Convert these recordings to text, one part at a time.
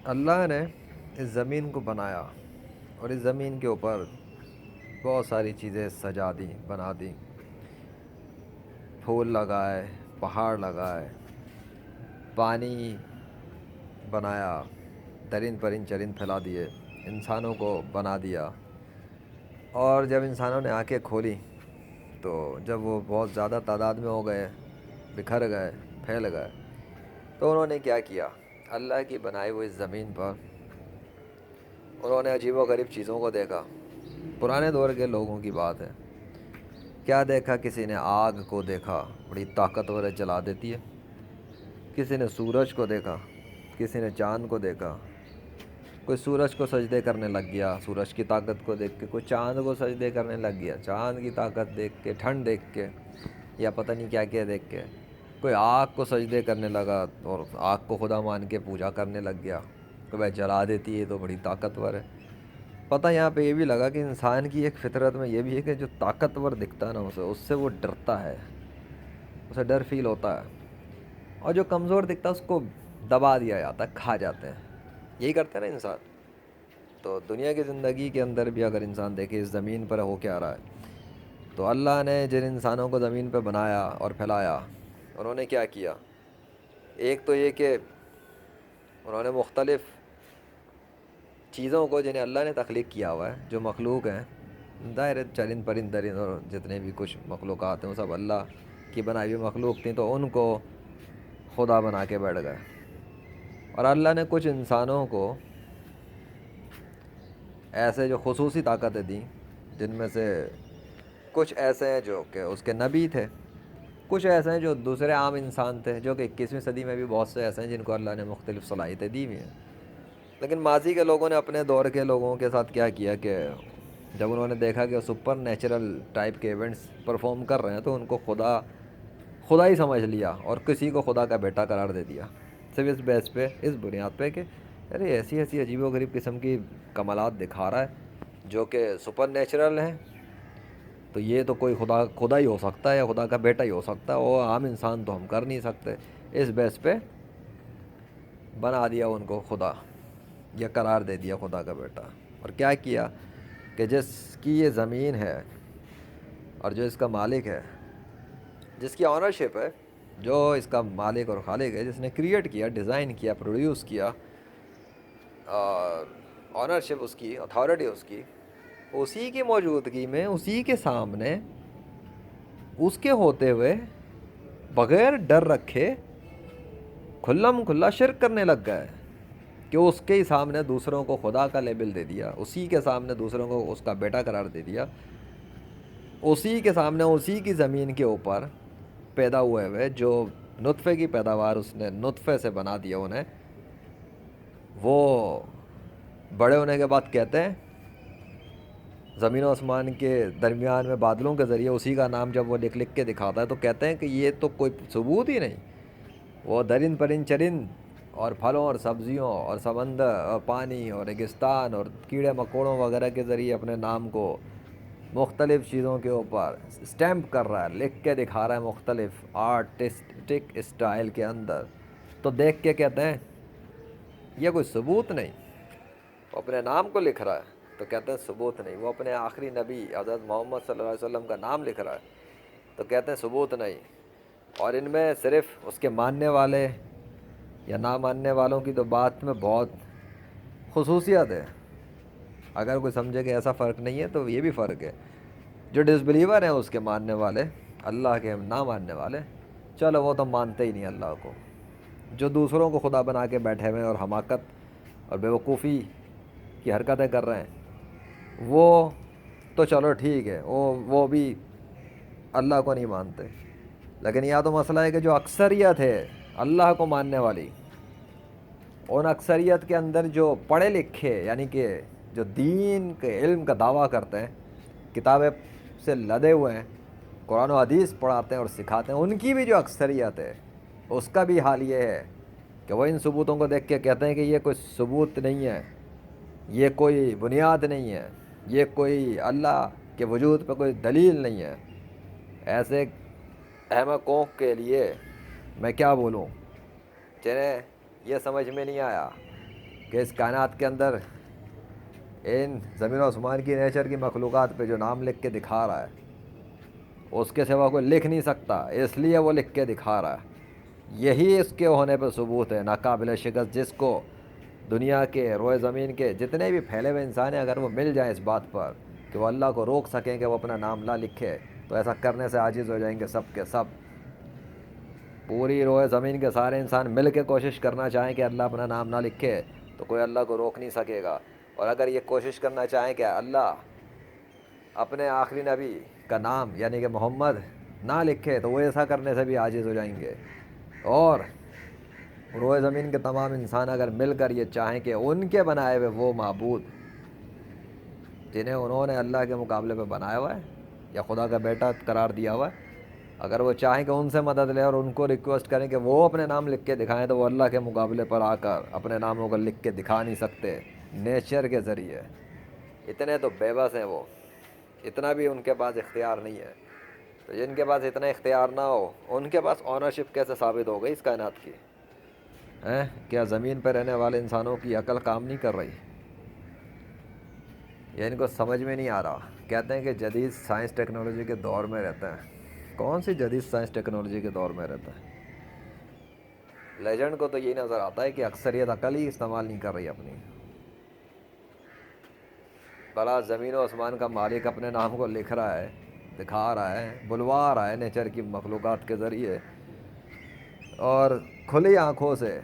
اللہ نے اس زمین کو بنایا اور اس زمین کے اوپر بہت ساری چیزیں سجا دی، بنا دی، پھول لگائے، پہاڑ لگائے، پانی بنایا، درند پرند چرند پھیلا دیے، انسانوں کو بنا دیا۔ اور جب انسانوں نے آنکھیں کھولی تو جب وہ بہت زیادہ تعداد میں ہو گئے، بکھر گئے، پھیل گئے، تو انہوں نے کیا کیا؟ اللہ کی بنائی ہوئی اس زمین پر انہوں نے عجیب و غریب چیزوں کو دیکھا۔ پرانے دور کے لوگوں کی بات ہے، کیا دیکھا؟ کسی نے آگ کو دیکھا، بڑی طاقتور ہے، جلا دیتی ہے۔ کسی نے سورج کو دیکھا، کسی نے چاند کو دیکھا، کوئی سورج کو سجدے کرنے لگ گیا، سورج کی طاقت کو دیکھ کے، کوئی چاند کو سجدے کرنے لگ گیا، چاند کی طاقت دیکھ کے، ٹھنڈ دیکھ کے، یا پتہ نہیں کیا کیا دیکھ کے، کوئی آگ کو سجدے کرنے لگا اور آگ کو خدا مان کے پوجا کرنے لگ گیا کہ بھائی جلا دیتی ہے تو بڑی طاقتور ہے۔ پتہ یہاں پہ یہ بھی لگا کہ انسان کی ایک فطرت میں یہ بھی ہے کہ جو طاقتور دکھتا ہے نا اس سے وہ ڈرتا ہے، اسے ڈر فیل ہوتا ہے، اور جو کمزور دکھتا ہے اس کو دبا دیا جاتا ہے، کھا جاتے ہیں۔ یہی کرتے ہیں نا انسان۔ تو دنیا کی زندگی کے اندر بھی اگر انسان دیکھے اس زمین پر ہو کیا رہا ہے، تو اللہ نے جن انسانوں کو زمین پہ بنایا اور پھیلایا، انہوں نے کیا کیا؟ ایک تو یہ کہ انہوں نے مختلف چیزوں کو جنہیں اللہ نے تخلیق کیا ہوا ہے، جو مخلوق ہیں، ظاہر ہے چرند پرند درند اور جتنے بھی کچھ مخلوقات ہیں وہ سب اللہ کی بنائی ہوئی مخلوق تھیں، تو ان کو خدا بنا کے بیٹھ گئے۔ اور اللہ نے کچھ انسانوں کو ایسے جو خصوصی طاقتیں دیں، جن میں سے کچھ ایسے ہیں جو کہ اس کے نبی تھے، کچھ ایسے ہیں جو دوسرے عام انسان تھے، جو کہ 21ویں صدی میں بھی بہت سے ایسے ہیں جن کو اللہ نے مختلف صلاحیتیں دی ہوئی ہیں۔ لیکن ماضی کے لوگوں نے اپنے دور کے لوگوں کے ساتھ کیا کیا کہ جب انہوں نے دیکھا کہ سپر نیچرل ٹائپ کے ایونٹس پرفارم کر رہے ہیں تو ان کو خدا ہی سمجھ لیا اور کسی کو خدا کا بیٹا قرار دے دیا، صرف اس بیس پہ، اس بنیاد پہ کہ ارے ایسی ایسی عجیب و غریب قسم کی کمالات دکھا رہا ہے جو کہ سپر نیچرل ہیں، تو یہ تو کوئی خدا ہی ہو سکتا ہے یا خدا کا بیٹا ہی ہو سکتا ہے، وہ عام انسان تو ہم کر نہیں سکتے۔ اس بیس پہ بنا دیا ان کو خدا، یا قرار دے دیا خدا کا بیٹا۔ اور کیا کیا کہ جس کی یہ زمین ہے اور جو اس کا مالک ہے، جس کی آنرشپ ہے، جو اس کا مالک اور خالق ہے، جس نے کریٹ کیا، ڈیزائن کیا، پروڈیوس کیا، آنرشپ اس کی، اتھارٹی اس کی، اسی کی موجودگی میں، اسی کے سامنے، اس کے ہوتے ہوئے، بغیر ڈر رکھے کھلم کھلا شرک کرنے لگ گئے کہ اس کے ہی سامنے دوسروں کو خدا کا لیبل دے دیا، اسی کے سامنے دوسروں کو اس کا بیٹا قرار دے دیا، اسی کے سامنے، اسی کی زمین کے اوپر پیدا ہوئے جو نطفے کی پیداوار اس نے نطفے سے بنا دیا انہیں، وہ بڑے ہونے کے بعد کہتے ہیں زمین و آسمان کے درمیان میں بادلوں کے ذریعے اسی کا نام جب وہ لکھ کے دکھاتا ہے تو کہتے ہیں کہ یہ تو کوئی ثبوت ہی نہیں۔ وہ درند پرند چرند اور پھلوں اور سبزیوں اور سمندر اور پانی اور ریگستان اور کیڑے مکوڑوں وغیرہ کے ذریعے اپنے نام کو مختلف چیزوں کے اوپر اسٹیمپ کر رہا ہے، لکھ کے دکھا رہا ہے مختلف آرٹسٹک اسٹائل کے اندر، تو دیکھ کے کہتے ہیں یہ کوئی ثبوت نہیں۔ وہ اپنے نام کو لکھ رہا ہے تو کہتے ہیں ثبوت نہیں۔ وہ اپنے آخری نبی حضرت محمد صلی اللہ علیہ وسلم کا نام لکھ رہا ہے تو کہتے ہیں ثبوت نہیں۔ اور ان میں صرف اس کے ماننے والے یا نہ ماننے والوں کی تو بات میں بہت خصوصیت ہے، اگر کوئی سمجھے کہ ایسا فرق نہیں ہے تو یہ بھی فرق ہے۔ جو ڈس بلیور ہیں اس کے ماننے والے، اللہ کے نہ ماننے والے، چلو وہ تو مانتے ہی نہیں اللہ کو۔ جو دوسروں کو خدا بنا کے بیٹھے ہوئے ہیں اور حماقت اور بیوقوفی کی حرکتیں کر رہے ہیں، وہ تو چلو ٹھیک ہے، وہ بھی اللہ کو نہیں مانتے۔ لیکن یہاں تو مسئلہ ہے کہ جو اکثریت ہے اللہ کو ماننے والی، ان اکثریت کے اندر جو پڑھے لکھے، یعنی کہ جو دین کے علم کا دعویٰ کرتے ہیں، کتابیں سے لدے ہوئے ہیں، قرآن و حدیث پڑھاتے ہیں اور سکھاتے ہیں، ان کی بھی جو اکثریت ہے اس کا بھی حال یہ ہے کہ وہ ان ثبوتوں کو دیکھ کے کہتے ہیں کہ یہ کوئی ثبوت نہیں ہے، یہ کوئی بنیاد نہیں ہے، یہ کوئی اللہ کے وجود پہ کوئی دلیل نہیں ہے۔ ایسے احمق قوم کے لیے میں کیا بولوں، جنہیں یہ سمجھ میں نہیں آیا کہ اس کائنات کے اندر ان زمین و آسمان کی نیچر کی مخلوقات پہ جو نام لکھ کے دکھا رہا ہے اس کے سوا کوئی لکھ نہیں سکتا، اس لیے وہ لکھ کے دکھا رہا ہے۔ یہی اس کے ہونے پہ ثبوت ہے ناقابل شکست، جس کو دنیا کے روئے زمین کے جتنے بھی پھیلے ہوئے انسان ہیں اگر وہ مل جائیں اس بات پر کہ وہ اللہ کو روک سکیں کہ وہ اپنا نام نہ لکھے، تو ایسا کرنے سے عاجز ہو جائیں گے سب کے سب۔ پوری روئے زمین کے سارے انسان مل کے کوشش کرنا چاہیں کہ اللہ اپنا نام نہ لکھے تو کوئی اللہ کو روک نہیں سکے گا، اور اگر یہ کوشش کرنا چاہیں کہ اللہ اپنے آخری نبی کا نام یعنی کہ محمد نہ لکھے تو وہ ایسا کرنے سے بھی عاجز ہو جائیں گے۔ اور روئے زمین کے تمام انسان اگر مل کر یہ چاہیں کہ ان کے بنائے ہوئے وہ معبود جنہیں انہوں نے اللہ کے مقابلے پہ بنایا ہوا ہے یا خدا کا بیٹا قرار دیا ہوا ہے، اگر وہ چاہیں کہ ان سے مدد لیں اور ان کو ریکویسٹ کریں کہ وہ اپنے نام لکھ کے دکھائیں، تو وہ اللہ کے مقابلے پر آ کر اپنے ناموں کو لکھ کے دکھا نہیں سکتے نیچر کے ذریعے۔ اتنے تو بے بس ہیں وہ، اتنا بھی ان کے پاس اختیار نہیں ہے۔ تو جن کے پاس اتنا اختیار نہ ہو ان کے پاس آنرشپ کیسے ثابت ہو گئی اس کائنات کی؟ کیا زمین پہ رہنے والے انسانوں کی عقل کام نہیں کر رہی؟ یہ ان کو سمجھ میں نہیں آ رہا۔ کہتے ہیں کہ جدید سائنس ٹیکنالوجی کے دور میں رہتا ہے۔ کون سی جدید سائنس ٹیکنالوجی کے دور میں رہتا ہے؟ لیجنڈ کو تو یہی نظر آتا ہے کہ اکثریت عقل ہی استعمال نہیں کر رہی اپنی۔ بلا زمین و آسمان کا مالک اپنے نام کو لکھ رہا ہے، دکھا رہا ہے، بلوا رہا ہے نیچر کی مخلوقات کے ذریعے، اور کھلی آنکھوں سے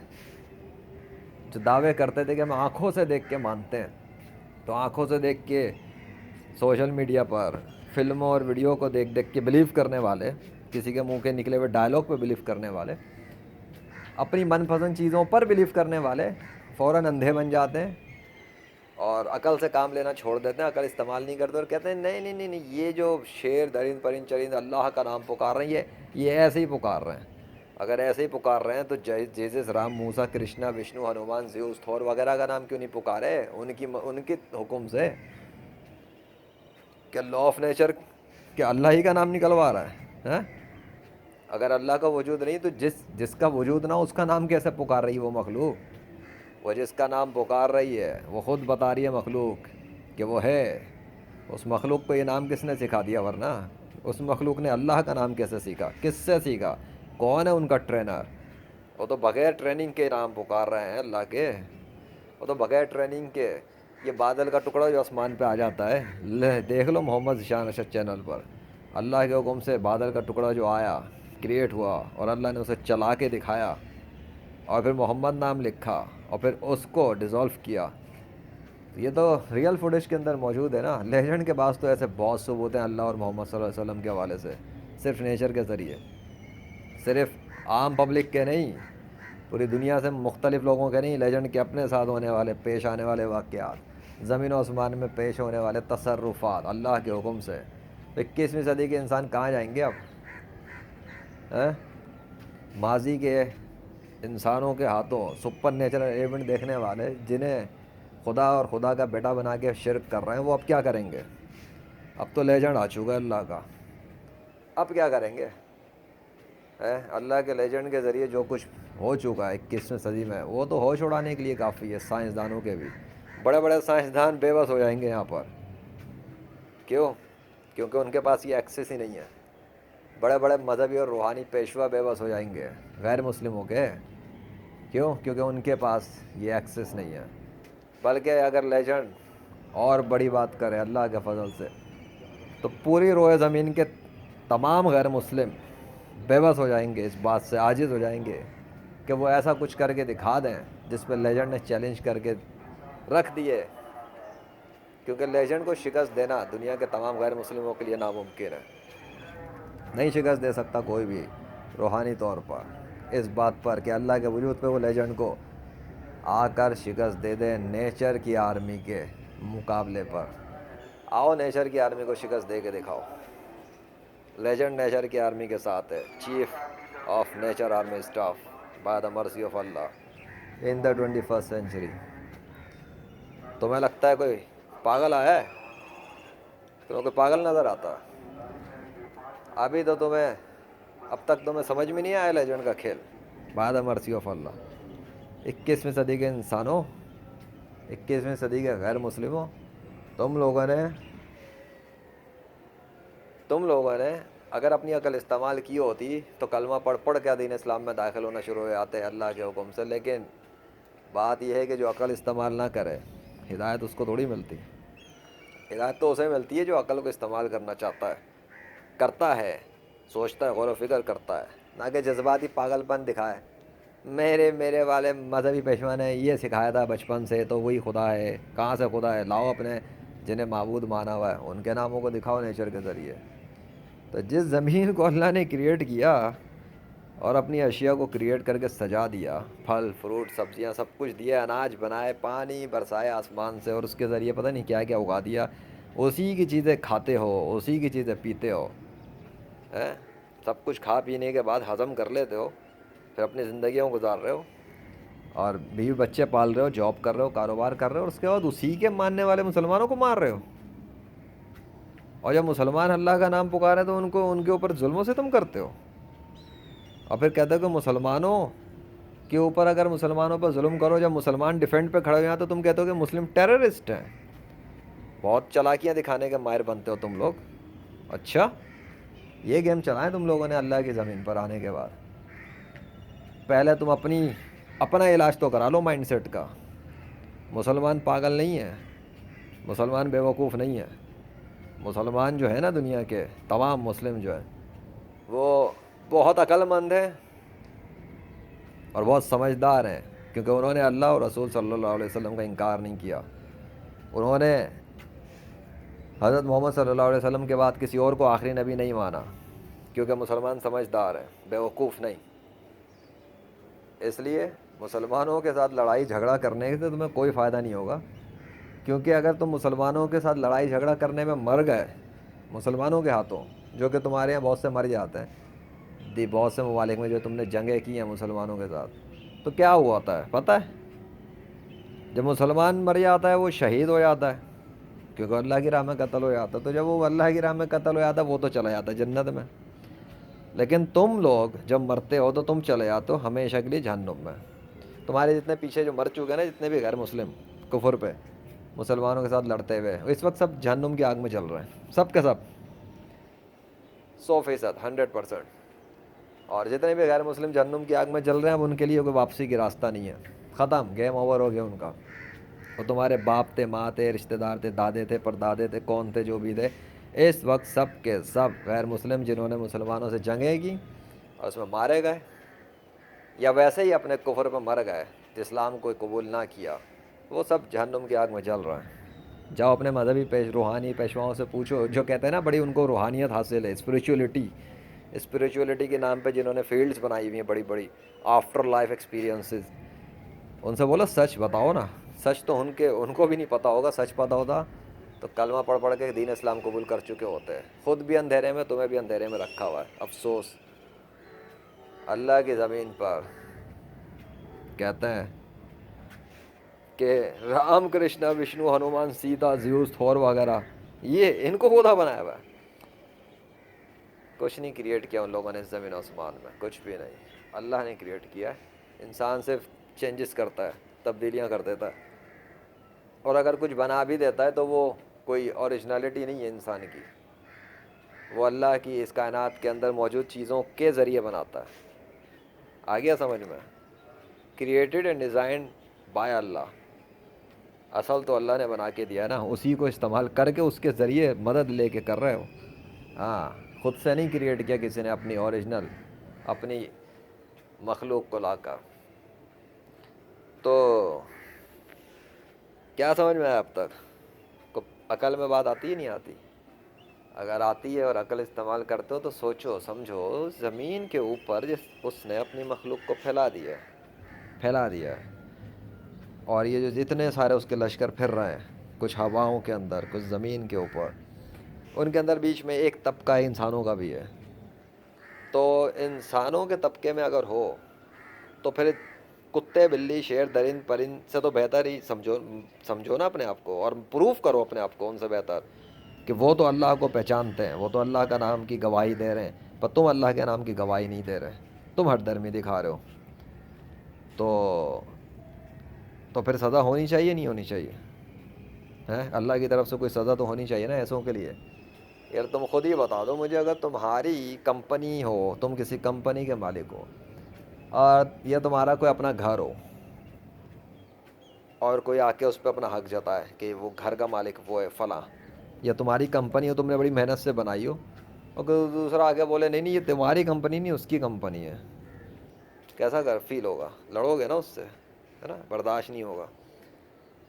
جو دعوے کرتے تھے کہ ہم آنکھوں سے دیکھ کے مانتے ہیں، تو آنکھوں سے دیکھ کے سوشل میڈیا پر فلموں اور ویڈیو کو دیکھ دیکھ کے بلیو کرنے والے، کسی کے منہ کے نکلے ہوئے ڈائلاگ پہ بلیو کرنے والے، اپنی من پسند چیزوں پر بلیو کرنے والے فوراً اندھے بن جاتے ہیں اور عقل سے کام لینا چھوڑ دیتے ہیں، عقل استعمال نہیں کرتے اور کہتے ہیں نہیں نہیں نہیں نہیں، یہ جو شیر درند پرند چرند اللہ کا نام پکار رہے ہیں یہ ایسے ہی پکار رہے ہیں۔ اگر ایسے ہی پکار رہے ہیں تو جیسس رام موسیٰ کرشنا وشنو ہنومان زیوس تھور وغیرہ کا نام کیوں نہیں پکارے ان کی حکم سے؟ کہ لا آف نیچر کہ اللہ ہی کا نام نکلوا رہا ہے؟ اگر اللہ کا وجود نہیں تو جس کا وجود نہ اس کا نام کیسے پکار رہی ہے وہ مخلوق؟ وہ جس کا نام پکار رہی ہے وہ خود بتا رہی ہے مخلوق کہ وہ ہے۔ اس مخلوق کو یہ نام کس نے سکھا دیا؟ ورنہ اس مخلوق نے اللہ کا نام کیسے سیکھا؟ کس سے سیکھا؟ کون ہے ان کا ٹرینر؟ وہ تو بغیر ٹریننگ کے نام پکار رہے ہیں اللہ کے، وہ تو بغیر ٹریننگ کے۔ یہ بادل کا ٹکڑا جو آسمان پہ آ جاتا ہے، دیکھ لو محمد ذیشان ارشد چینل پر، اللہ کے حکم سے بادل کا ٹکڑا جو آیا کریٹ ہوا اور اللہ نے اسے چلا کے دکھایا اور پھر محمد نام لکھا اور پھر اس کو ڈیزولو کیا۔ یہ تو ریئل فوٹیج کے اندر موجود ہے نا۔ لیجنڈ کے بعد تو ایسے بہت ثبوت ہیں اللہ اور محمد صلی اللہ علیہ وسلم کے حوالے سے، صرف نیچر کے ذریعے، صرف عام پبلک کے نہیں، پوری دنیا سے مختلف لوگوں کے نہیں، لیجنڈ کے اپنے ساتھ ہونے والے پیش آنے والے واقعات، زمین و آسمان میں پیش ہونے والے تصرفات اللہ کے حکم سے۔ 21ویں صدی کے انسان کہاں جائیں گے اب؟ ماضی کے انسانوں کے ہاتھوں سپر نیچرل ایونٹ دیکھنے والے جنہیں خدا اور خدا کا بیٹا بنا کے شرک کر رہے ہیں، وہ اب کیا کریں گے؟ اب تو لیجنڈ آ چکا ہے اللہ کا، اب کیا کریں گے؟ اللہ کے لیجنڈ کے ذریعے جو کچھ ہو چکا ہے 21ویں صدی میں، وہ تو ہوش اڑانے کے لیے کافی ہے سائنسدانوں کے بھی۔ بڑے بڑے سائنسدان بے بس ہو جائیں گے یہاں پر۔ کیوں؟ کیونکہ ان کے پاس یہ ایکسیس ہی نہیں ہے۔ بڑے بڑے مذہبی اور روحانی پیشوا بے بس ہو جائیں گے غیر مسلموں کے۔ کیوں؟ کیونکہ ان کے پاس یہ ایکسیس نہیں ہے۔ بلکہ اگر لیجنڈ اور بڑی بات کرے اللہ کے فضل سے تو پوری روئے زمین کے تمام غیر مسلم بے بس ہو جائیں گے، اس بات سے عاجز ہو جائیں گے کہ وہ ایسا کچھ کر کے دکھا دیں جس پہ لیجنڈ نے چیلنج کر کے رکھ دیے۔ کیونکہ لیجنڈ کو شکست دینا دنیا کے تمام غیر مسلموں کے لیے ناممکن ہے، نہیں شکست دے سکتا کوئی بھی روحانی طور پر اس بات پر کہ اللہ کے وجود پہ وہ لیجنڈ کو آ کر شکست دے دے نیچر کی آرمی کے مقابلے پر۔ آؤ نیچر کی آرمی کو شکست دے کے دکھاؤ۔ لیجنڈ نیچر کی آرمی کے ساتھ ہے، chief of nature army staff by the mercy of Allah in the 21st century. تمہیں لگتا ہے کوئی پاگل آیا ہے؟ تمہیں کوئی پاگل نظر آتا؟ ابھی تو اب تک تمہیں سمجھ میں نہیں آیا لیجنڈ کا کھیل بائی دا مرسی آف اللہ۔ 21ویں صدی کے انسانوں 21ویں صدی کے غیر مسلموں، تم لوگوں نے اگر اپنی عقل استعمال کی ہوتی تو کلمہ پڑھ پڑھ کے دین اسلام میں داخل ہونا شروع ہو جاتے اللہ کے حکم سے. لیکن بات یہ ہے کہ جو عقل استعمال نہ کرے ہدایت اس کو تھوڑی ملتی. ہدایت تو اسے ملتی ہے جو عقل کو استعمال کرنا چاہتا ہے، کرتا ہے، سوچتا ہے، غور و فکر کرتا ہے، نہ کہ جذباتی پاگل پن دکھائے. میرے والے مذہبی پیشوا نے یہ سکھایا تھا بچپن سے تو وہی خدا ہے. کہاں سے خدا ہے؟ لاؤ اپنے جنہیں معبود مانا ہوا ہے ان کے ناموں کو دکھاؤ نیچر کے ذریعے. تو جس زمین کو اللہ نے کریٹ کیا اور اپنی اشیاء کو کریٹ کر کے سجا دیا، پھل فروٹ سبزیاں سب کچھ دیا، اناج بنائے، پانی برسایا آسمان سے، اور اس کے ذریعے پتہ نہیں کیا کیا اگا دیا، اسی کی چیزیں کھاتے ہو، اسی کی چیزیں پیتے ہو. سب کچھ کھا پینے کے بعد ہضم کر لیتے ہو، پھر اپنی زندگیوں گزار رہے ہو اور بیوی بچے پال رہے ہو، جاب کر رہے ہو، کاروبار کر رہے ہو، اور اس کے بعد اسی کے ماننے والے مسلمانوں کو مار رہے ہو. اور جب مسلمان اللہ کا نام پکارے تو ان کے اوپر ظلم و ستم کرتے ہو. اور پھر کہتے ہو کہ مسلمانوں کے اوپر اگر مسلمانوں پر ظلم کرو، جب مسلمان ڈیفینڈ پہ کھڑے ہو جائیں تو تم کہتے ہو کہ مسلم ٹیررسٹ ہیں. بہت چالاکیاں دکھانے کے ماہر بنتے ہو تم لوگ. اچھا یہ گیم چلائیں تم لوگوں نے اللہ کی زمین پر آنے کے بعد. پہلے تم اپنا علاج تو کرا لو مائنڈ سیٹ کا. مسلمان پاگل نہیں ہے، مسلمان بیوقوف نہیں ہے. مسلمان جو ہے نا دنیا کے تمام مسلم جو ہیں وہ بہت عقل مند ہیں اور بہت سمجھدار ہیں، کیونکہ انہوں نے اللہ اور رسول صلی اللہ علیہ وسلم کا انکار نہیں کیا. انہوں نے حضرت محمد صلی اللہ علیہ وسلم کے بعد کسی اور کو آخری نبی نہیں مانا، کیونکہ مسلمان سمجھدار ہیں، بیوقوف نہیں. اس لیے مسلمانوں کے ساتھ لڑائی جھگڑا کرنے سے تمہیں کوئی فائدہ نہیں ہوگا، کیونکہ اگر تم مسلمانوں کے ساتھ لڑائی جھگڑا کرنے میں مر گئے مسلمانوں کے ہاتھوں، جو کہ تمہارے یہاں بہت سے مر جاتے ہیں، بہت سے ممالک میں جو تم نے جنگیں کی ہیں مسلمانوں کے ساتھ، تو کیا ہوا ہوتا ہے پتہ ہے؟ جب مسلمان مر جاتا ہے وہ شہید ہو جاتا ہے، کیونکہ اللہ کی راہ میں قتل ہو جاتا ہے. تو جب وہ اللہ کی راہ میں قتل ہو جاتا ہے وہ تو چلا جاتا ہے جنت میں. لیکن تم لوگ جب مرتے ہو تو تم چلے جاتے ہو ہمیشہ کے لیے جہنم میں. تمہارے جتنے پیچھے جو مر چکے ہیں نا، جتنے بھی غیر مسلم کفر پہ مسلمانوں کے ساتھ لڑتے ہوئے، اس وقت سب جہنم کی آگ میں جل رہے ہیں، سب کے سب 100%، 100%. اور جتنے بھی غیر مسلم جہنم کی آگ میں جل رہے ہیں اب ان کے لیے کوئی واپسی کی راستہ نہیں ہے، ختم، گیم اوور ہو گیا ان کا. وہ تمہارے باپ تھے، ماں تھے، رشتہ دار تھے، دادے تھے، پردادے تھے، کون تھے، جو بھی تھے، اس وقت سب کے سب غیر مسلم جنہوں نے مسلمانوں سے جنگیں کی اور اس میں مارے گئے یا ویسے ہی اپنے کفر پہ مر گئے، اسلام کو قبول نہ کیا، وہ سب جہنم کی آگ میں جل رہے ہیں. جاؤ اپنے مذہبی روحانی پیشواؤں سے پوچھو، جو کہتے ہیں نا بڑی ان کو روحانیت حاصل ہے، اسپریچولیٹی کے نام پہ جنہوں نے فیلڈز بنائی ہوئی ہیں بڑی بڑی، آفٹر لائف ایکسپیرینسز، ان سے بولو سچ بتاؤ نا. سچ تو ان کو بھی نہیں پتہ ہوگا. سچ پتہ ہوتا تو کلمہ پڑھ پڑھ کے دین اسلام قبول کر چکے ہوتے ہیں. خود بھی اندھیرے میں، تمہیں بھی اندھیرے میں رکھا ہوا ہے. افسوس. اللہ کی زمین پر کہتے ہیں کہ رام کرشنا وشنو ہنومان سیتا زیوس تھور وغیرہ یہ ان کو خدا بنایا ہوا ہے. کچھ نہیں کریٹ کیا ان لوگوں نے اس زمین آسمان میں، کچھ بھی نہیں. اللہ نے کریٹ کیا ہے. انسان صرف چینجز کرتا ہے، تبدیلیاں کر دیتا ہے، اور اگر کچھ بنا بھی دیتا ہے تو وہ کوئی اوریجنلٹی نہیں ہے انسان کی، وہ اللہ کی اس کائنات کے اندر موجود چیزوں کے ذریعے بناتا ہے. آ گیا سمجھ میں؟ کریٹڈ اینڈ ڈیزائنڈ بائی اللہ. اصل تو اللہ نے بنا کے دیا نا، اسی کو استعمال کر کے اس کے ذریعے مدد لے کے کر رہے ہو. ہاں خود سے نہیں کریٹ کیا کسی نے اپنی اوریجنل اپنی مخلوق کو لا کر. تو کیا سمجھ میں آیا اب تک؟ عقل میں بات آتی ہے نہیں آتی؟ اگر آتی ہے اور عقل استعمال کرتے ہو تو سوچو سمجھو، زمین کے اوپر اس نے اپنی مخلوق کو پھیلا دیا ہے. اور یہ جو جتنے سارے اس کے لشکر پھر رہے ہیں، کچھ ہواؤں کے اندر، کچھ زمین کے اوپر، ان کے اندر بیچ میں ایک طبقہ انسانوں کا بھی ہے. تو انسانوں کے طبقے میں اگر ہو تو پھر کتے بلی شیر درند پرند سے تو بہتر ہی سمجھو نا اپنے آپ کو، اور پروف کرو اپنے آپ کو ان سے بہتر کہ وہ تو اللہ کو پہچانتے ہیں، وہ تو اللہ کا نام کی گواہی دے رہے ہیں، پر تم اللہ کے نام کی گواہی نہیں دے رہے، تم ہٹ درمی دکھا رہے ہو. تو تو پھر سزا ہونی چاہیے نہیں ہونی چاہیے؟ اللہ کی طرف سے کوئی سزا تو ہونی چاہیے نا ایسوں کے لیے. یار تم خود ہی بتا دو مجھے، اگر تمہاری کمپنی ہو، تم کسی کمپنی کے مالک ہو، اور یا تمہارا کوئی اپنا گھر ہو، اور کوئی آ کے اس پہ اپنا حق جتائے کہ وہ گھر کا مالک وہ ہے فلاں، یا تمہاری کمپنی ہو، تم نے بڑی محنت سے بنائی ہو، اور کوئی دوسرا آ کے بولے نہیں نہیں یہ تمہاری کمپنی نہیں اس کی کمپنی ہے، کیسا فیل ہوگا؟ لڑو گے نا اس سے، ہے نا؟ برداشت نہیں ہوگا.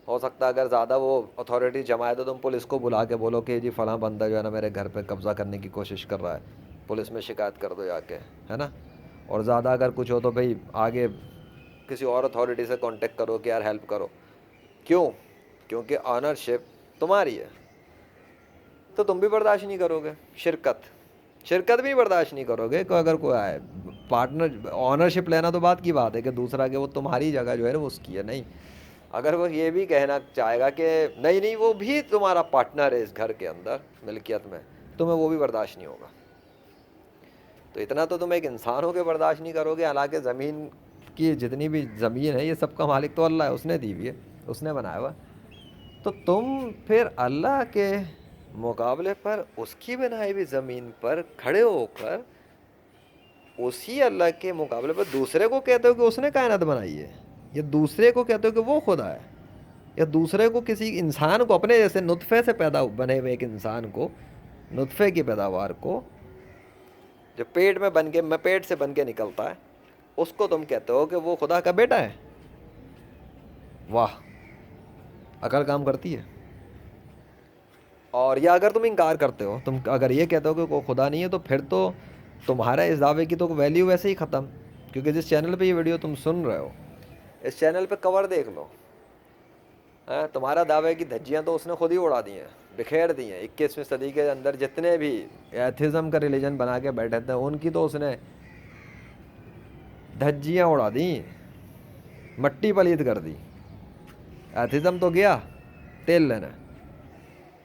ہو سکتا ہے اگر زیادہ وہ اتھارٹی جمائے تو تم پولیس کو بلا کے بولو کہ جی فلاں بندہ جو ہے نا میرے گھر پہ قبضہ کرنے کی کوشش کر رہا ہے، پولیس میں شکایت کر دو جا کے، ہے نا؟ اور زیادہ اگر کچھ ہو تو بھائی آگے کسی اور اتھارٹی سے کانٹیکٹ کرو کہ یار ہیلپ کرو. کیوں؟ کیونکہ آنرشپ تمہاری ہے تو تم بھی برداشت نہیں کرو گے. شرکت بھی برداشت نہیں کرو گے کہ اگر کوئی آئے پارٹنر. آنرشپ لینا تو بات کی بات ہے کہ دوسرا کہ وہ تمہاری جگہ جو ہے نا وہ اس کی ہے. نہیں، اگر وہ یہ بھی کہنا چاہے گا کہ نہیں نہیں وہ بھی تمہارا پارٹنر ہے اس گھر کے اندر ملکیت میں، تمہیں وہ بھی برداشت نہیں ہوگا. تو اتنا تو تم ایک انسان ہو کے برداشت نہیں کرو گے. حالانکہ زمین کی جتنی بھی زمین ہے یہ سب کا مالک تو اللہ ہے، اس نے دی ہوئی ہے، اس نے بنایا ہوا. تو تم پھر اللہ کے مقابلے پر اس کی بنائی ہوئی زمین پر کھڑے ہو کر اسی اللہ کے مقابلے پر دوسرے کو کہتے ہو کہ اس نے کائنات بنائی ہے، یا دوسرے کو کہتے ہو کہ وہ خدا ہے، یا دوسرے کو کسی انسان کو اپنے جیسے نطفے سے پیدا بنے ہوئے ایک انسان کو، نطفے کی پیداوار کو جو پیٹ میں بن کے پیٹ سے بن کے نکلتا ہے، اس کو تم کہتے ہو کہ وہ خدا کا بیٹا ہے. واہ، عقل کام کرتی ہے. اور یا اگر تم انکار کرتے ہو، تم اگر یہ کہتے ہو کہ کوئی خدا نہیں ہے، تو پھر تو تمہارا اس دعوے کی تو ویلیو ویسے ہی ختم. کیونکہ جس چینل پہ یہ ویڈیو تم سن رہے ہو، اس چینل پہ کور دیکھ لو، تمہارا دعوے کی دھجیاں تو اس نے خود ہی اڑا دی ہیں، بکھیر دی ہیں. 21ویں صدی کے اندر جتنے بھی ایتھزم کا ریلیجن بنا کے بیٹھے تھے ان کی تو اس نے دھجیاں اڑا دیں، مٹی پلیت کر دی. ایتھزم تو گیا تیل لینا،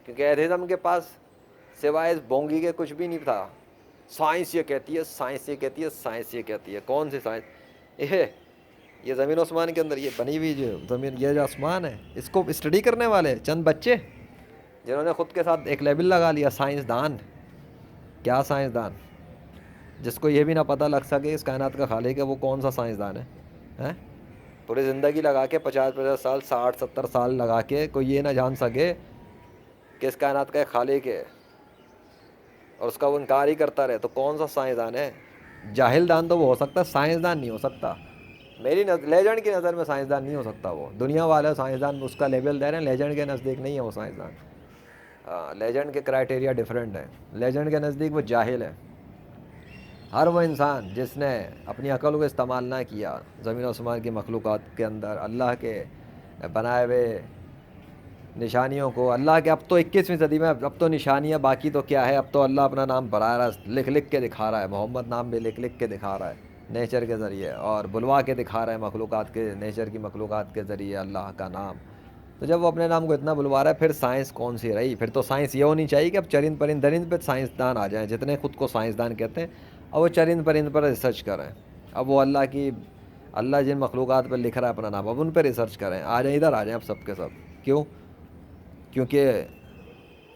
کیونکہ ایتھزم کے پاس سوائے اس بونگی کے کچھ بھی نہیں تھا. سائنس یہ کہتی ہے، سائنس یہ کہتی ہے، سائنس یہ کہتی ہے. کون سی سائنس؟ یہ زمین و آسمان کے اندر یہ بنی ہوئی جو زمین، یہ جو آسمان ہے، اس کو اسٹڈی کرنے والے چند بچے جنہوں نے خود کے ساتھ ایک لیبل لگا لیا سائنسدان. کیا سائنسدان؟ جس کو یہ بھی نہ پتہ لگ سکے اس کائنات کا خالق ہے، وہ کون سا سائنسدان ہے؟ پوری زندگی لگا کے 50 سال 60 70 سال لگا کے کوئی یہ نہ جان سکے کہ اس کائنات کا ایک خالق ہے، اور اس کا وہ انکار ہی کرتا رہے، تو کون سا سائنسدان ہے؟ جاہل دان تو وہ ہو سکتا ہے، سائنسدان نہیں ہو سکتا. میری لیجنڈ کی نظر میں سائنسدان نہیں ہو سکتا. وہ دنیا والے سائنسدان اس کا لیبل دے رہے ہیں، لیجنڈ کے نزدیک نہیں ہے وہ سائنسدان. ہاں، لیجنڈ کے کرائٹیریا ڈیفرنٹ ہیں. لیجنڈ کے نزدیک وہ جاہل ہے. ہر وہ انسان جس نے اپنی عقل کو استعمال نہ کیا زمین و آسمان کی مخلوقات کے اندر اللہ کے بنائے ہوئے نشانیوں کو، اللہ کے اب تو 21ویں صدی میں اب تو نشانیاں باقی تو کیا ہے، اب تو اللہ اپنا نام براہ راست لکھ لکھ کے دکھا رہا ہے. محمد نام بھی لکھ لکھ کے دکھا رہا ہے نیچر کے ذریعے، اور بلوا کے دکھا رہا ہے مخلوقات کے، نیچر کی مخلوقات کے ذریعے اللہ کا نام. تو جب وہ اپنے نام کو اتنا بلوا رہا ہے، پھر سائنس کون سی رہی؟ پھر تو سائنس یہ ہونی چاہیے کہ اب چرند پرند درند پہ سائنسدان آ جائیں، جتنے خود کو سائنسدان کہتے ہیں، اب وہ چرند پرند پر ریسرچ کریں. اب وہ اللہ جن مخلوقات پہ لکھ رہا ہے اپنا نام، اب ان پہ ریسرچ کریں. آ جائیں ادھر، آ جائیں اب سب کے سب. کیوں؟ کیونکہ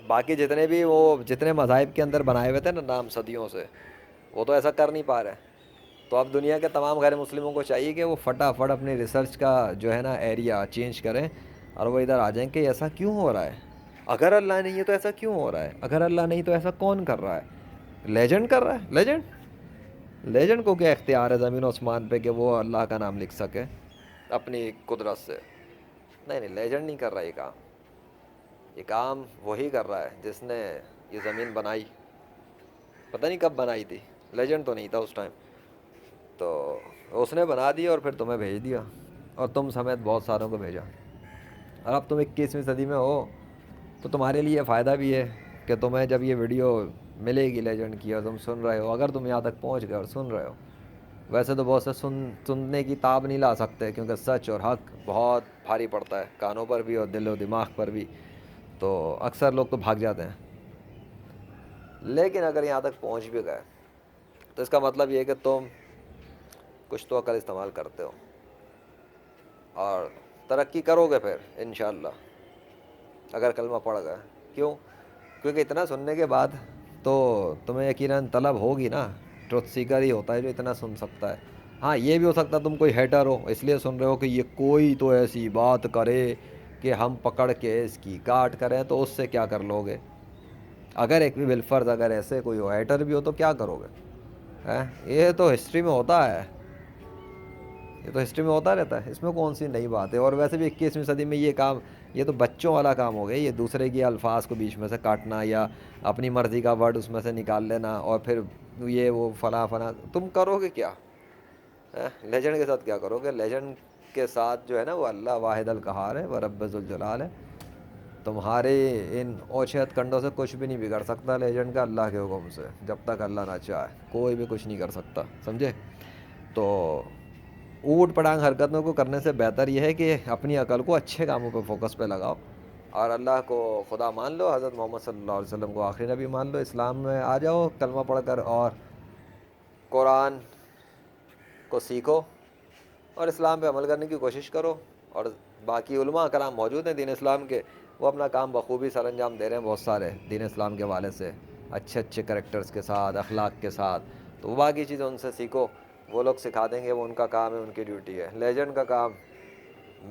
باقی جتنے مذاہب کے اندر بنائے ہوئے تھے نا نام صدیوں سے، وہ تو ایسا کر نہیں پا رہے. تو اب دنیا کے تمام غیر مسلموں کو چاہیے کہ وہ فٹافٹ اپنی ریسرچ کا جو ہے نا ایریا چینج کریں، اور وہ ادھر آ جائیں کہ ایسا کیوں ہو رہا ہے. اگر اللہ نہیں ہے تو ایسا کیوں ہو رہا ہے؟ اگر اللہ نہیں تو ایسا کون کر رہا ہے؟ لیجنڈ کر رہا ہے. لیجنڈ کو کیا اختیار ہے زمین و آسمان پہ کہ وہ اللہ کا نام لکھ سکے اپنی قدرت سے؟ نہیں نہیں، لیجنڈ نہیں کر رہا یہ کام. یہ کام وہی کر رہا ہے جس نے یہ زمین بنائی. پتہ نہیں کب بنائی تھی، لیجنڈ تو نہیں تھا اس ٹائم. تو اس نے بنا دیا اور پھر تمہیں بھیج دیا، اور تم سمیت بہت ساروں کو بھیجا. اور اب تم 21ویں صدی میں ہو تو تمہارے لیے فائدہ بھی ہے کہ تمہیں جب یہ ویڈیو ملے گی لیجنڈ کی اور تم سن رہے ہو، اگر تم یہاں تک پہنچ گئے اور سن رہے ہو. ویسے تو بہت سے سننے کی تاب نہیں لا سکتے، کیونکہ سچ اور حق بہت بھاری پڑتا ہے کانوں پر بھی اور دل و دماغ پر بھی، تو اکثر لوگ تو بھاگ جاتے ہیں. لیکن اگر یہاں تک پہنچ بھی گئے تو اس کا مطلب یہ ہے کہ تم کچھ تو عقل استعمال کرتے ہو. اور ترقی کرو گے پھر انشاءاللہ اگر کلمہ پڑھ گئے. کیوں؟ کیونکہ اتنا سننے کے بعد تو تمہیں یقیناً طلب ہوگی نا. ٹروتھ سیکر ہی ہوتا ہے جو اتنا سن سکتا ہے. ہاں یہ بھی ہو سکتا ہے تم کوئی ہیٹر ہو اس لیے سن رہے ہو کہ یہ کوئی تو ایسی بات کرے کہ ہم پکڑ کے اس کی کاٹ کریں, تو اس سے کیا کر لو گے؟ اگر ایک بھی بالفرض اگر ایسے کوئی ہو ہیٹر بھی ہو تو کیا کرو گے؟ یہ تو ہسٹری میں ہوتا ہے, یہ تو ہسٹری میں ہوتا رہتا ہے, اس میں کون سی نئی بات ہے. اور ویسے بھی 21ویں صدی میں یہ کام, یہ تو بچوں والا کام ہو گیا. یہ دوسرے کے الفاظ کو بیچ میں سے کاٹنا یا اپنی مرضی کا ورڈ اس میں سے نکال لینا اور پھر یہ وہ فلاں فلاں, تم کرو گے کیا؟ لیجنڈ کے ساتھ کیا کرو گے؟ لیجنڈ کے ساتھ جو ہے نا وہ اللہ واحد القہار ہے, وہ رب ذوالجلال ہے. تمہارے ان اوچھت کنڈوں سے کچھ بھی نہیں بگڑ سکتا لیجنڈ کا اللہ کے حکم سے, جب تک اللہ نہ چاہے کوئی بھی کچھ نہیں کر سکتا, سمجھے؟ تو اوٹ پڑانگ حرکتوں کو کرنے سے بہتر یہ ہے کہ اپنی عقل کو اچھے کاموں پہ فوکس پہ لگاؤ اور اللہ کو خدا مان لو, حضرت محمد صلی اللہ علیہ وسلم کو آخری نبی مان لو, اسلام میں آ جاؤ کلمہ پڑھ کر, اور قرآن کو سیکھو اور اسلام پہ عمل کرنے کی کوشش کرو. اور باقی علماء کرام موجود ہیں دین اسلام کے, وہ اپنا کام بخوبی سر انجام دے رہے ہیں بہت سارے دین اسلام کے حوالے سے, اچھے اچھے کریکٹرز کے ساتھ, اخلاق کے ساتھ. تو وہ باقی چیزیں ان سے سیکھو, وہ لوگ سکھا دیں گے, وہ ان کا کام ہے, ان کی ڈیوٹی ہے. لیجنڈ کا کام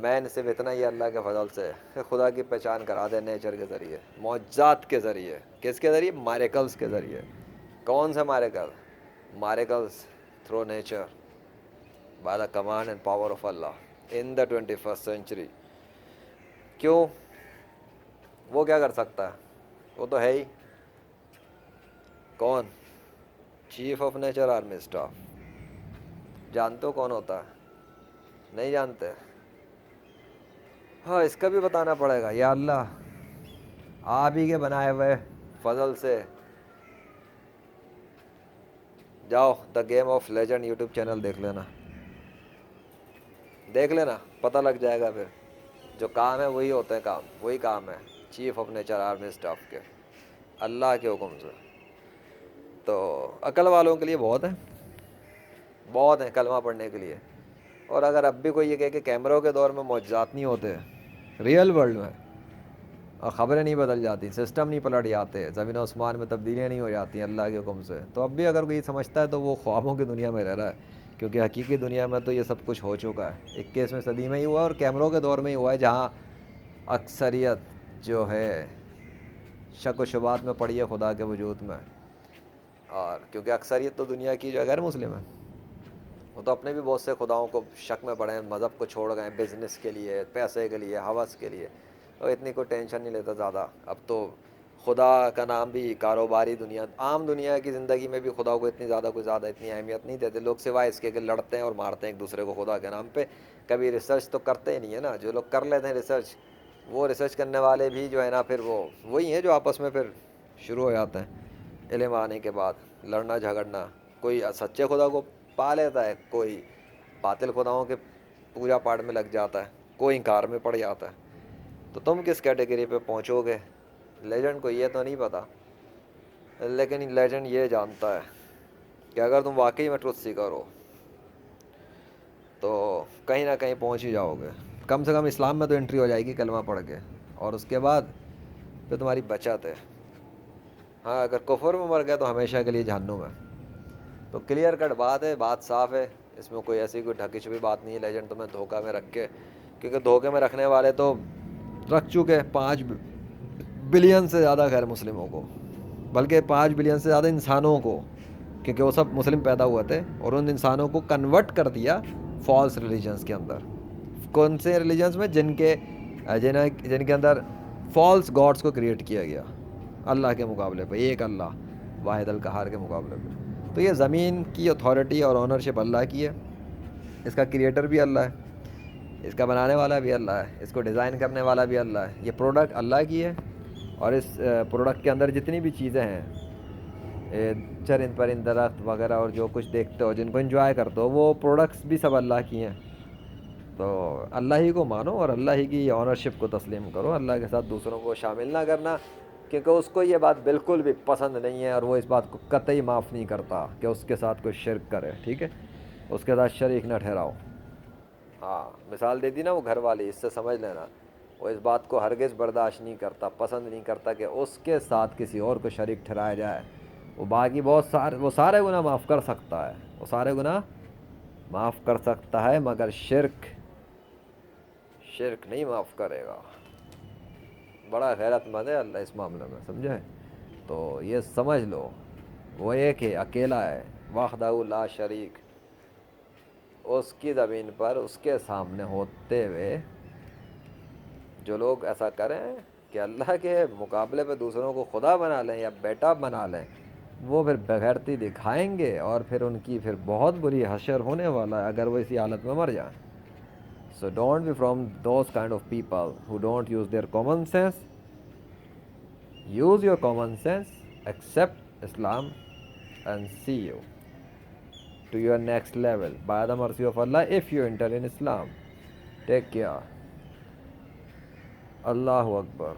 مین صرف اتنا ہی اللہ کے فضل سے کہ خدا کی پہچان کرا دے نیچر کے ذریعے, معجزات کے ذریعے. کس کے ذریعے؟ میریکلز کے ذریعے. کون سے miracle? Miracles through nature by the command and power of Allah in the 21st century. کیوں؟ وہ کیا کر سکتا ہے؟ وہ تو ہے ہی کون؟ Chief of nature army staff. جانتے ہو کون ہوتا ہے؟ نہیں جانتے؟ ہاں اس کا بھی بتانا پڑے گا. یا اللہ آپ ہی کے بنائے ہوئے فضل سے جاؤ the game of legend YouTube channel دیکھ لینا, دیکھ لینا, پتہ لگ جائے گا. پھر جو کام ہے وہی ہوتے ہیں, کام وہی کام ہے chief of nature army staff کے, اللہ کے حکم سے. تو عقل والوں کے لیے بہت ہیں, بہت ہیں کلمہ پڑھنے کے لیے. اور اگر اب بھی کوئی یہ کہے کہ کیمروں کے دور میں معجزات نہیں ہوتے, ریئل ورلڈ میں, اور خبریں نہیں بدل جاتی, سسٹم نہیں پلٹ جاتے, زمین و آسمان میں تبدیلیاں نہیں ہو جاتی اللہ کے حکم سے, تو اب بھی اگر کوئی سمجھتا ہے تو وہ خوابوں کی دنیا میں رہ رہا ہے. کیونکہ حقیقی دنیا میں تو یہ سب کچھ ہو چکا ہے, 21ویں صدی میں ہی ہوا, اور کیمروں کے دور میں ہی ہوا ہے, جہاں اکثریت جو ہے شک و شبہات میں پڑی ہے خدا کے وجود میں. اور کیونکہ اکثریت تو دنیا کی جو غیر مسلم ہے, وہ تو اپنے بھی بہت سے خداؤں کو شک میں پڑے ہیں, مذہب کو چھوڑ گئے, بزنس کے لیے, پیسے کے لیے, ہوس کے لیے, اور اتنی کوئی ٹینشن نہیں لیتا زیادہ. اب تو خدا کا نام بھی کاروباری دنیا, عام دنیا کی زندگی میں بھی خدا کو اتنی زیادہ اتنی اہمیت نہیں دیتے لوگ, سوائے اس کے کہ لڑتے ہیں اور مارتے ہیں ایک دوسرے کو خدا کے نام پہ. کبھی ریسرچ تو کرتے ہی نہیں ہے نا. جو لوگ کر لیتے ہیں ریسرچ, وہ ریسرچ کرنے والے بھی جو ہے نا پھر وہی ہیں جو آپس میں پھر شروع ہو جاتے ہیں علم آنے کے بعد لڑنا جھگڑنا. کوئی سچے خدا کو پا لیتا ہے, کوئی باطل خداؤں کے پوجا پاٹ میں لگ جاتا ہے, کوئی انکار میں پڑ جاتا ہے. تو تم کس کیٹیگری پہ پہنچو گے؟ لیجنڈ کو یہ تو نہیں پتا, لیکن لیجنڈ یہ جانتا ہے کہ اگر تم واقعی میں ٹروتھ سیکر ہو تو کہیں نہ کہیں پہنچ ہی جاؤ گے. کم سے کم اسلام میں تو انٹری ہو جائے گی کلمہ پڑھ کے, اور اس کے بعد پھر تمہاری بچت ہے. ہاں اگر کفر میں مر گیا تو ہمیشہ کے لیے جہنم ہے. تو کلیئر کٹ بات ہے, بات صاف ہے, اس میں کوئی ایسی کوئی ڈھکی چھپی بات نہیں ہے. لیجنڈ تمہیں دھوکہ میں رکھ کے, کیونکہ دھوکے میں رکھنے والے تو رکھ چکے 5 بلین سے زیادہ غیر مسلموں کو, بلکہ 5 بلین سے زیادہ انسانوں کو, کیونکہ وہ سب مسلم پیدا ہوئے تھے, اور ان انسانوں کو کنورٹ کر دیا فالس ریلیجنس کے اندر. کون سے ریلیجنس میں؟ جن کے اندر فالس گاڈس کو کریٹ کیا گیا اللہ کے مقابلے پہ, ایک اللہ واحد القہار کے مقابلے پہ. تو یہ زمین کی اتھارٹی اور اونرشپ اللہ کی ہے, اس کا کریٹر بھی اللہ ہے, اس کا بنانے والا بھی اللہ ہے, اس کو ڈیزائن کرنے والا بھی اللہ ہے. یہ پروڈکٹ اللہ کی ہے, اور اس پروڈکٹ کے اندر جتنی بھی چیزیں ہیں, چرند پرند درخت وغیرہ اور جو کچھ دیکھتے ہو, جن کو انجوائے کرتے ہو, وہ پروڈکٹس بھی سب اللہ کی ہیں. تو اللہ ہی کو مانو اور اللہ ہی کی اونرشپ کو تسلیم کرو, اللہ کے ساتھ دوسروں کو شامل نہ کرنا, کیونکہ اس کو یہ بات بالکل بھی پسند نہیں ہے, اور وہ اس بات کو قطعی معاف نہیں کرتا کہ اس کے ساتھ کوئی شرک کرے. ٹھیک ہے, اس کے ساتھ شریک نہ ٹھہراؤ. ہاں مثال دے دی نا وہ گھر والی، اس سے سمجھ لینا وہ اس بات کو ہرگز برداشت نہیں کرتا، پسند نہیں کرتا کہ اس کے ساتھ کسی اور کو شریک ٹھہرایا جائے۔ وہ باقی وہ سارے گناہ معاف کر سکتا ہے، وہ سارے گناہ معاف کر سکتا ہے، مگر شرک نہیں معاف کرے گا۔ بڑا غیرت مند ہے اللہ اس معاملے میں، سمجھے؟ تو یہ سمجھ لو وہ ایک ہے، اکیلا ہے، وحدہ لا شریک، اس کی زمین پر اس کے سامنے ہوتے ہوئے جو لوگ ایسا کریں کہ اللہ کے مقابلے میں دوسروں کو خدا بنا لیں یا بیٹا بنا لیں، وہ پھر بغیرتی دکھائیں گے، اور پھر ان کی پھر بہت بری حشر ہونے والا ہے اگر وہ اسی حالت میں مر جائیں۔ So don't be from those kind of people who don't use their common sense. Use your common sense, accept Islam, and see you to your next level by the mercy of Allah if you enter in Islam. Take care. Allahu Akbar.